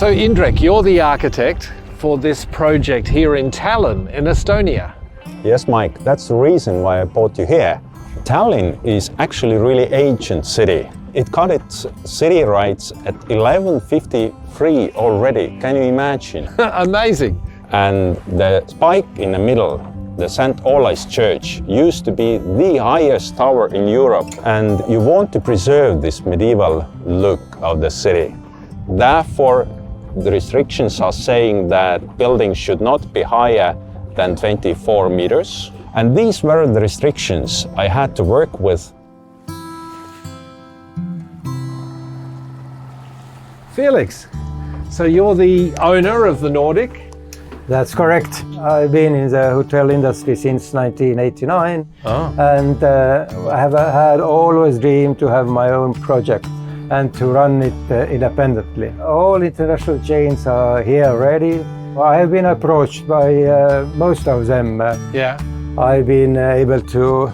So Indrek, you're the architect for this project here in Tallinn, in Estonia. Yes, Mike, that's the reason why I brought you here. Tallinn is actually a really ancient city. It got its city rights at 1153 already. Can you imagine? Amazing. And the spike in the middle, the St. Olaus Church, used to be the highest tower in Europe. And you want to preserve this medieval look of the city. Therefore, the restrictions are saying that buildings should not be higher than 24 meters. And these were the restrictions I had to work with. Feliks, so you're the owner of the Nordic? That's correct. I've been in the hotel industry since 1989, and I have had always dreamed to have my own project and to run it independently. All international chains are here already. I have been approached by most of them. Yeah. I've been able to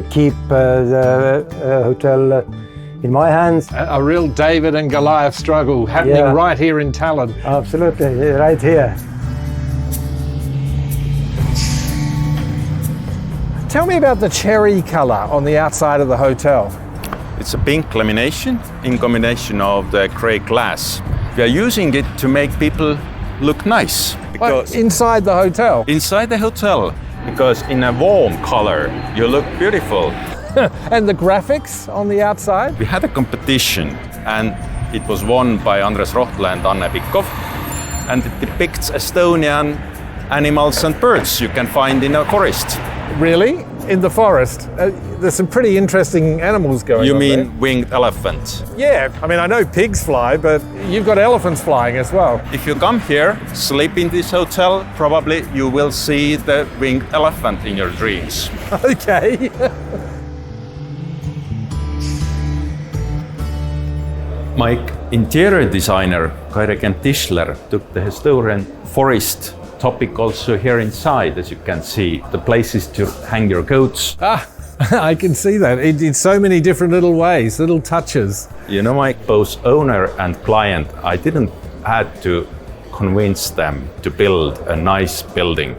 keep the hotel in my hands. A real David and Goliath struggle happening right here in Tallinn. Absolutely, right here. Tell me about the cherry color on the outside of the hotel. It's a pink lamination in combination of the grey glass. We are using it to make people look nice. Because inside the hotel? Inside the hotel, because in a warm color, you look beautiful. And the graphics on the outside? We had a competition and it was won by Andres Rohtla and Anne Pikov. And it depicts Estonian animals and birds you can find in a forest. Really? In the forest? There's some pretty interesting animals going on. You mean there. winged elephant? Yeah, I mean, I know pigs fly, but you've got elephants flying as well. If you come here, sleep in this hotel, probably you will see the winged elephant in your dreams. Okay. Mike, interior designer Kaire Kent-Tischler took the Estonian forest topic also here inside, as you can see. The places to hang your coats. I can see that. In so many different little ways, little touches. You know, Mike, both owner and client, I didn't have to convince them to build a nice building.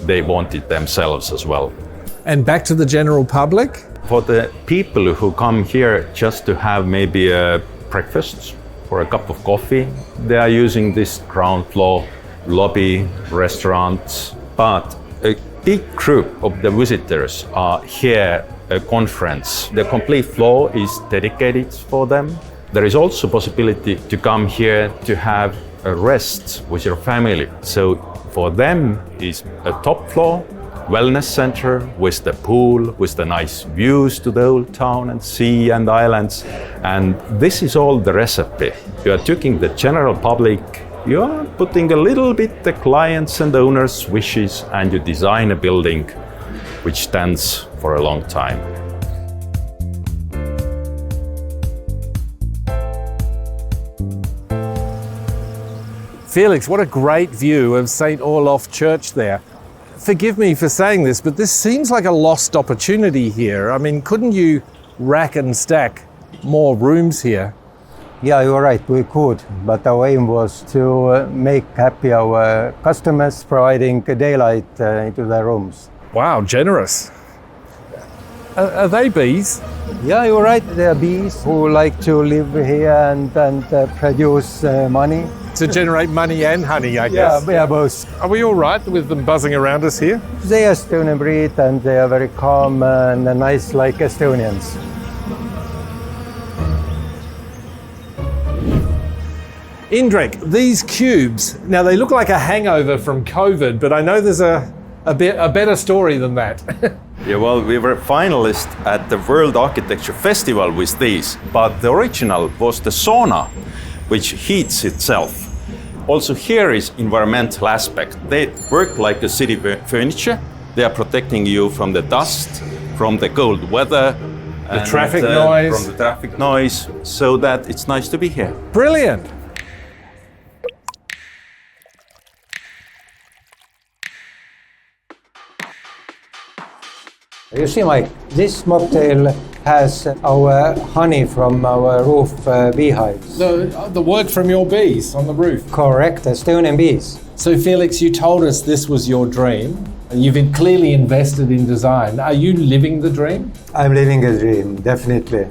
They wanted themselves as well. And back to the general public? For the people who come here just to have maybe a breakfast or a cup of coffee, they are using this ground floor lobby, restaurants, but a big group of the visitors are here a conference. The complete floor is dedicated for them. There is also possibility to come here to have a rest with your family. So for them is a top floor wellness center with the pool, with the nice views to the old town and sea and islands. And this is all the recipe. You are taking the general public, you are putting a little bit the clients and owners' wishes, and you design a building which stands for a long time. Feliks, what a great view of St. Olaf Church there. Forgive me for saying this, but this seems like a lost opportunity here. I mean, couldn't you rack and stack more rooms here? Yeah, you're right, we could, but our aim was to make happy our customers, providing daylight into their rooms. Wow, generous. Are they bees? Yeah, you're right, there are bees who like to live here and produce money. To generate money and honey, I guess. Yeah, both. Are we all right with them buzzing around us here? They are Estonian breed and they are very calm and nice like Estonians. Indrek, these cubes, now they look like a hangover from COVID, but I know there's a better story than that. Yeah, well, we were finalists at the World Architecture Festival with these, but the original was the sauna, which heats itself. Also here is environmental aspect. They work like a city furniture. They are protecting you from the dust, from the cold weather, the traffic noise. From the traffic noise, so that it's nice to be here. Brilliant. You see, Mike, this mocktail has our honey from our roof beehives. The work from your bees on the roof. Correct, Estonian bees. So Felix, you told us this was your dream. You've clearly invested in design. Are you living the dream? I'm living a dream, definitely.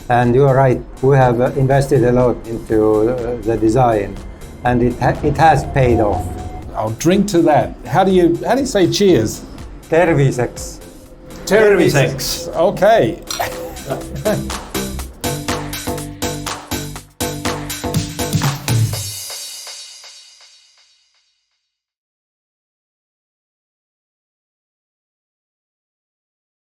And you're right, we have invested a lot into the design, and it has paid off. I'll drink to that. How do you say cheers? Terviseks. Terviseks. Okay.